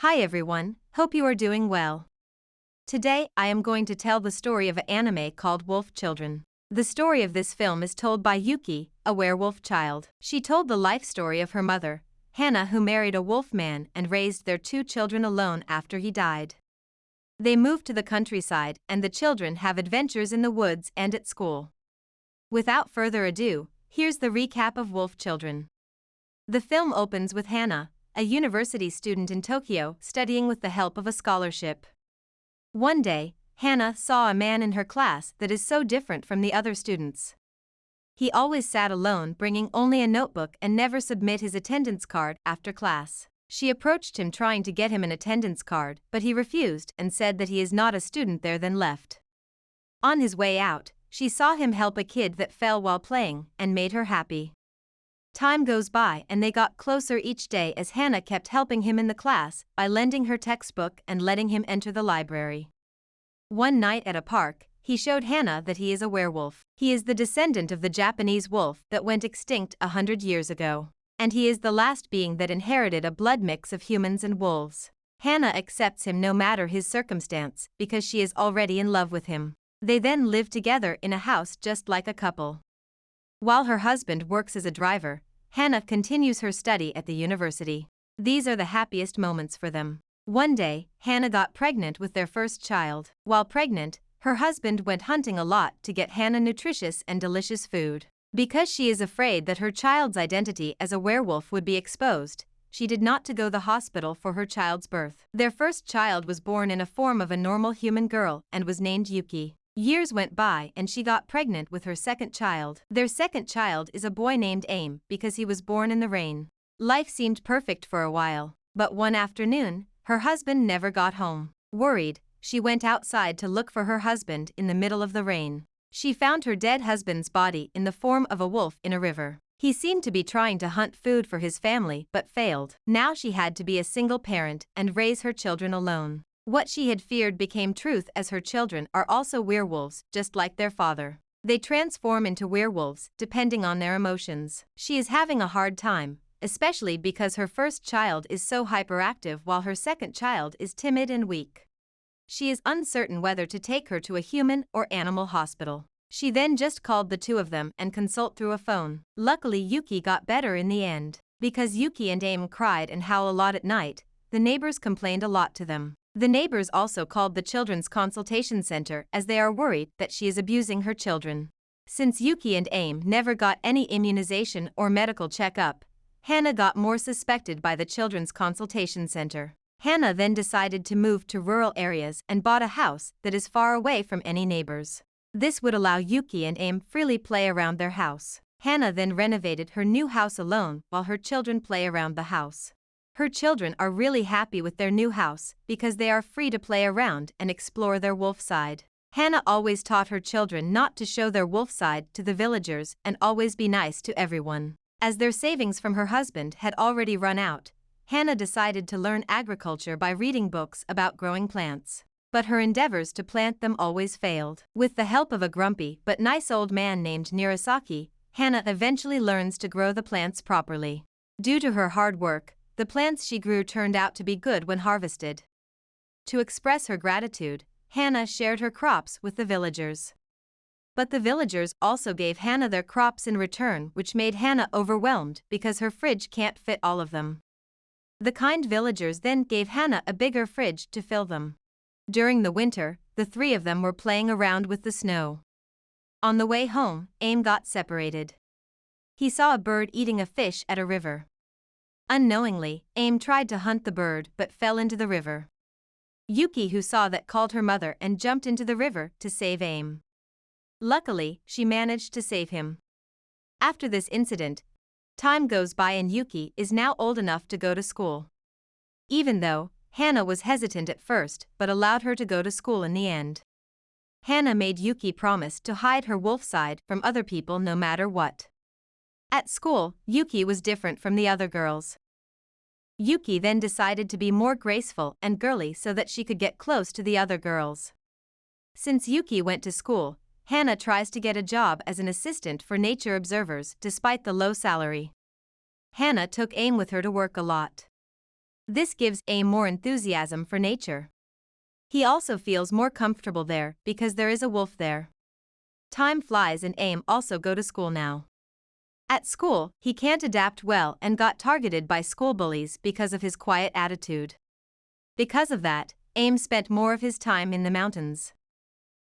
Hi everyone, hope you are doing well. Today I am going to tell the story of an anime called Wolf Children. The story of this film is told by Yuki, a werewolf child. She told the life story of her mother, Hana, who married a wolf man and raised their two children alone after he died. They moved to the countryside and the children have adventures in the woods and at school. Without further ado, here's the recap of Wolf Children. The film opens with Hana, a university student in Tokyo, studying with the help of a scholarship. One day, Hana saw a man in her class that is so different from the other students. He always sat alone, bringing only a notebook and never submit his attendance card after class. She approached him trying to get him an attendance card, but he refused and said that he is not a student there, then left. On his way out, she saw him help a kid that fell while playing and made her happy. Time goes by and they got closer each day as Hana kept helping him in the class by lending her textbook and letting him enter the library. One night at a park, he showed Hana that he is a werewolf. He is the descendant of the Japanese wolf that went extinct 100 years ago. And he is the last being that inherited a blood mix of humans and wolves. Hana accepts him no matter his circumstance because she is already in love with him. They then live together in a house just like a couple. While her husband works as a driver, Hana continues her study at the university. These are the happiest moments for them. One day, Hana got pregnant with their first child. While pregnant, her husband went hunting a lot to get Hana nutritious and delicious food. Because she is afraid that her child's identity as a werewolf would be exposed, she did not to go to the hospital for her child's birth. Their first child was born in a form of a normal human girl and was named Yuki. Years went by and she got pregnant with her second child. Their second child is a boy named Aim because he was born in the rain. Life seemed perfect for a while, but one afternoon, her husband never got home. Worried, she went outside to look for her husband in the middle of the rain. She found her dead husband's body in the form of a wolf in a river. He seemed to be trying to hunt food for his family but failed. Now she had to be a single parent and raise her children alone. What she had feared became truth as her children are also werewolves, just like their father. They transform into werewolves depending on their emotions. She is having a hard time, especially because her first child is so hyperactive while her second child is timid and weak. She is uncertain whether to take her to a human or animal hospital. She then just called the two of them and consult through a phone. Luckily Yuki got better in the end. Because Yuki and Aim cried and howl a lot at night, the neighbors complained a lot to them. The neighbors also called the Children's Consultation Center as they are worried that she is abusing her children. Since Yuki and Aim never got any immunization or medical checkup, Hana got more suspected by the Children's Consultation Center. Hana then decided to move to rural areas and bought a house that is far away from any neighbors. This would allow Yuki and Aim freely play around their house. Hana then renovated her new house alone while her children play around the house. Her children are really happy with their new house because they are free to play around and explore their wolf side. Hana always taught her children not to show their wolf side to the villagers and always be nice to everyone. As their savings from her husband had already run out, Hana decided to learn agriculture by reading books about growing plants. But her endeavors to plant them always failed. With the help of a grumpy but nice old man named Nirasaki, Hana eventually learns to grow the plants properly. Due to her hard work, the plants she grew turned out to be good when harvested. To express her gratitude, Hana shared her crops with the villagers. But the villagers also gave Hana their crops in return, which made Hana overwhelmed because her fridge can't fit all of them. The kind villagers then gave Hana a bigger fridge to fill them. During the winter, the three of them were playing around with the snow. On the way home, Aim got separated. He saw a bird eating a fish at a river. Unknowingly, Aim tried to hunt the bird but fell into the river. Yuki, who saw that, called her mother and jumped into the river to save Aim. Luckily, she managed to save him. After this incident, time goes by and Yuki is now old enough to go to school. Even though Hana was hesitant at first but allowed her to go to school in the end. Hana made Yuki promise to hide her wolf side from other people no matter what. At school, Yuki was different from the other girls. Yuki then decided to be more graceful and girly so that she could get close to the other girls. Since Yuki went to school, Hana tries to get a job as an assistant for nature observers despite the low salary. Hana took Aim with her to work a lot. This gives Aim more enthusiasm for nature. He also feels more comfortable there because there is a wolf there. Time flies and Aim also go to school now. At school, he can't adapt well and got targeted by school bullies because of his quiet attitude. Because of that, Aim spent more of his time in the mountains.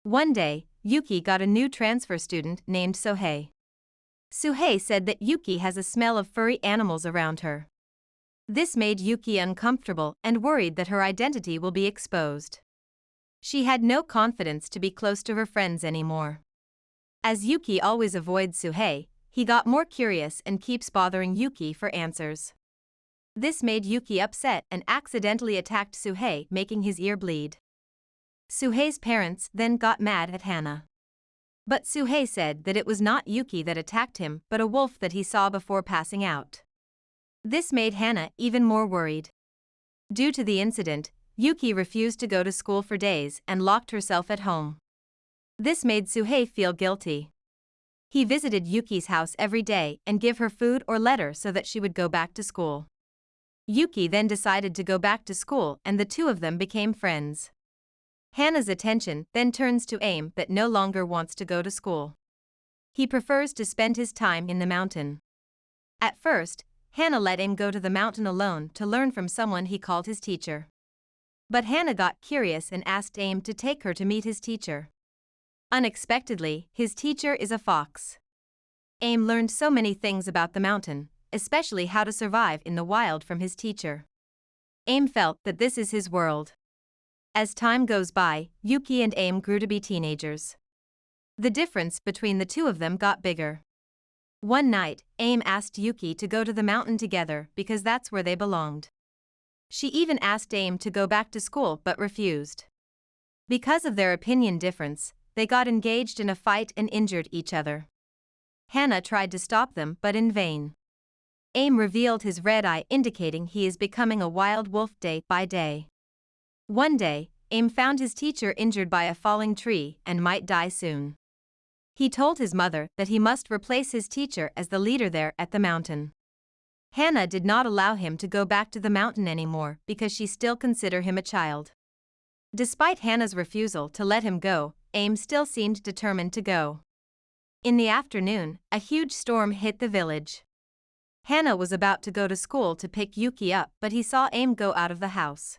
One day, Yuki got a new transfer student named Sohei. Suhei said that Yuki has a smell of furry animals around her. This made Yuki uncomfortable and worried that her identity will be exposed. She had no confidence to be close to her friends anymore. As Yuki always avoids Suhei, he got more curious and keeps bothering Yuki for answers. This made Yuki upset and accidentally attacked Suhei, making his ear bleed. Suhei's parents then got mad at Hana. But Suhei said that it was not Yuki that attacked him but a wolf that he saw before passing out. This made Hana even more worried. Due to the incident, Yuki refused to go to school for days and locked herself at home. This made Suhei feel guilty. He visited Yuki's house every day and gave her food or letter so that she would go back to school. Yuki then decided to go back to school and the two of them became friends. Hana's attention then turns to Aim that no longer wants to go to school. He prefers to spend his time in the mountain. At first, Hana let Aim go to the mountain alone to learn from someone he called his teacher. But Hana got curious and asked Aim to take her to meet his teacher. Unexpectedly, his teacher is a fox. Aim learned so many things about the mountain, especially how to survive in the wild from his teacher. Aim felt that this is his world. As time goes by, Yuki and Aim grew to be teenagers. The difference between the two of them got bigger. One night, Aim asked Yuki to go to the mountain together because that's where they belonged. She even asked Aim to go back to school but refused. Because of their opinion difference, they got engaged in a fight and injured each other. Hana tried to stop them but in vain. Aim revealed his red eye, indicating he is becoming a wild wolf day by day. One day, Aim found his teacher injured by a falling tree and might die soon. He told his mother that he must replace his teacher as the leader there at the mountain. Hana did not allow him to go back to the mountain anymore because she still considered him a child. Despite Hana's refusal to let him go, Aim still seemed determined to go. In the afternoon, a huge storm hit the village. Hana was about to go to school to pick Yuki up but he saw Aim go out of the house.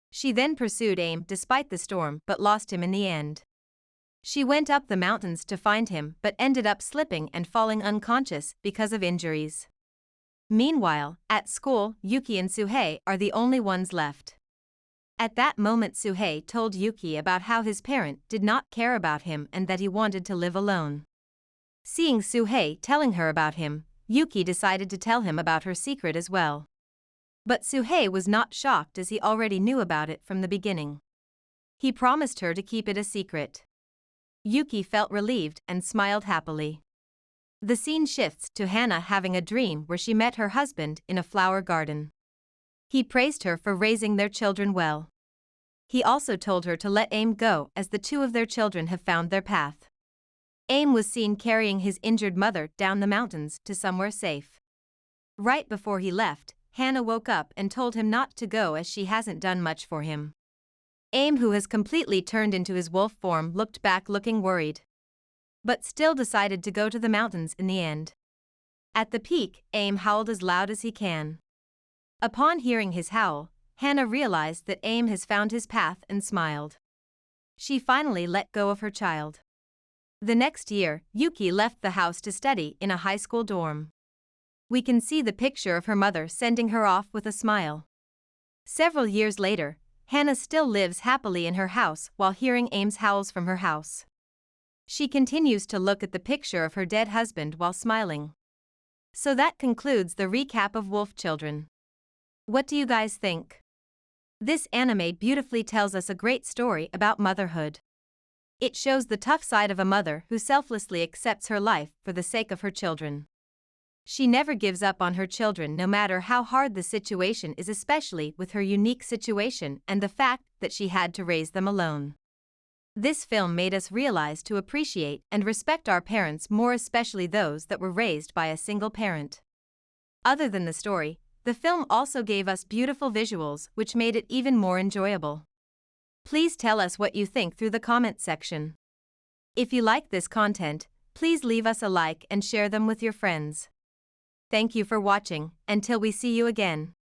She then pursued Aim despite the storm but lost him in the end. She went up the mountains to find him but ended up slipping and falling unconscious because of injuries. Meanwhile, at school, Yuki and Suhei are the only ones left. At that moment Suhei told Yuki about how his parent did not care about him and that he wanted to live alone. Seeing Suhei telling her about him, Yuki decided to tell him about her secret as well. But Suhei was not shocked as he already knew about it from the beginning. He promised her to keep it a secret. Yuki felt relieved and smiled happily. The scene shifts to Hana having a dream where she met her husband in a flower garden. He praised her for raising their children well. He also told her to let Aim go as the two of their children have found their path. Aim was seen carrying his injured mother down the mountains to somewhere safe. Right before he left, Hana woke up and told him not to go as she hasn't done much for him. Aim, who has completely turned into his wolf form, looked back looking worried. But still decided to go to the mountains in the end. At the peak, Aim howled as loud as he can. Upon hearing his howl, Hana realized that Aim has found his path and smiled. She finally let go of her child. The next year, Yuki left the house to study in a high school dorm. We can see the picture of her mother sending her off with a smile. Several years later, Hana still lives happily in her house while hearing Aim's howls from her house. She continues to look at the picture of her dead husband while smiling. So that concludes the recap of Wolf Children. What do you guys think? This anime beautifully tells us a great story about motherhood. It shows the tough side of a mother who selflessly accepts her life for the sake of her children. She never gives up on her children no matter how hard the situation is, especially with her unique situation and the fact that she had to raise them alone. This film made us realize to appreciate and respect our parents more, especially those that were raised by a single parent. Other than the story The film also gave us beautiful visuals, which made it even more enjoyable. Please tell us what you think through the comment section. If you like this content, please leave us a like and share them with your friends. Thank you for watching, until we see you again.